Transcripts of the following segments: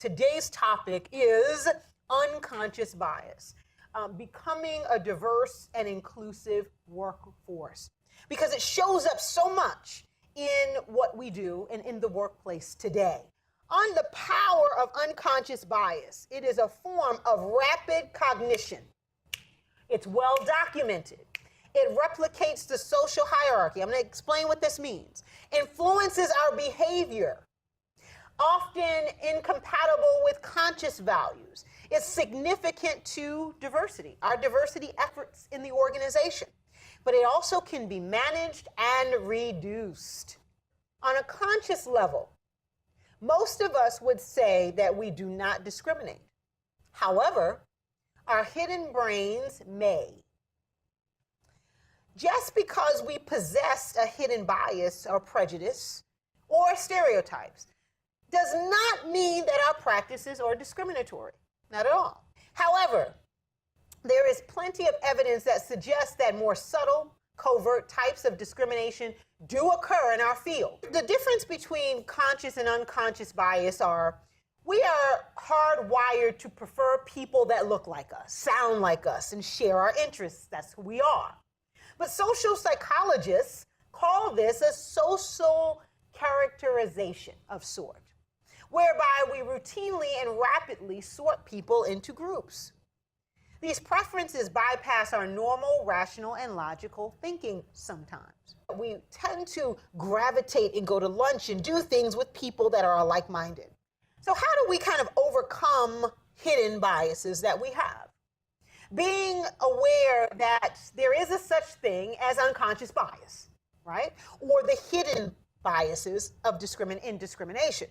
Today's topic is unconscious bias, becoming a diverse and inclusive workforce, because it shows up so much in what we do and in the workplace today. On the power of unconscious bias, it is a form of rapid cognition. It's well documented. It replicates the social hierarchy. I'm going to explain what this means. Influences our behavior, often incompatible with conscious values. It's significant to diversity, our diversity efforts in the organization. But it also can be managed and reduced. On a conscious level, most of us would say that we do not discriminate. However, our hidden brains may. Just because we possess a hidden bias or prejudice or stereotypes does not mean that our practices are discriminatory. Not at all. However, there is plenty of evidence that suggests that more subtle, covert types of discrimination do occur in our field. The difference between conscious and unconscious bias are we are hardwired to prefer people that look like us, sound like us, and share our interests. That's who we are. But social psychologists call this a social characterization of sort, whereby we routinely and rapidly sort people into groups. These preferences bypass our normal, rational, and logical thinking sometimes. We tend to gravitate and go to lunch and do things with people that are like-minded. So how do we kind of overcome hidden biases that we have? Being aware that there is a such thing as unconscious bias, right? Or the hidden biases of discrimination.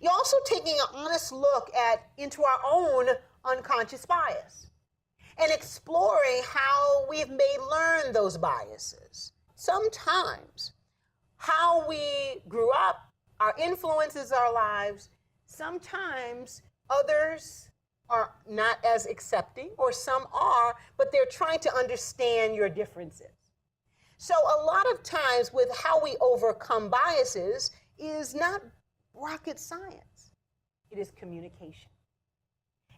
You're also taking an honest look into our own unconscious bias and exploring how we've may learn those biases. Sometimes how we grew up, our influences our lives. Sometimes others are not as accepting, or some are, but they're trying to understand your differences. So a lot of times with how we overcome biases is not rocket science. It is communication.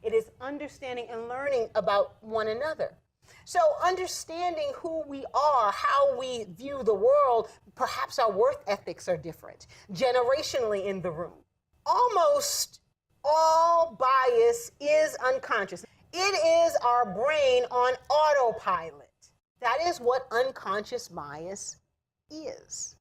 It is understanding and learning about one another. So understanding who we are, how we view the world, perhaps our work ethics are different, generationally in the room. Almost all bias is unconscious. It is our brain on autopilot. That is what unconscious bias is.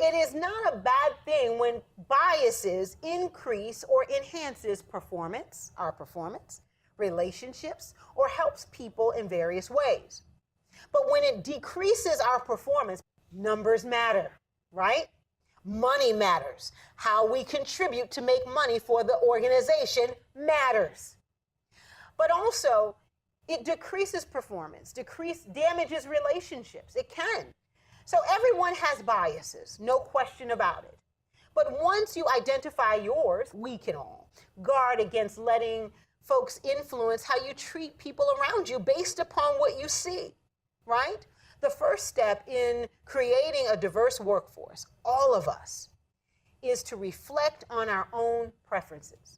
It is not a bad thing when biases increase or enhances performance, our performance, relationships, or helps people in various ways. But when it decreases our performance, numbers matter, right? Money matters. How we contribute to make money for the organization matters. But also, it decreases performance, damages relationships. It can. So everyone has biases, no question about it. But once you identify yours, we can all guard against letting folks influence how you treat people around you based upon what you see, right? The first step in creating a diverse workforce, all of us, is to reflect on our own preferences.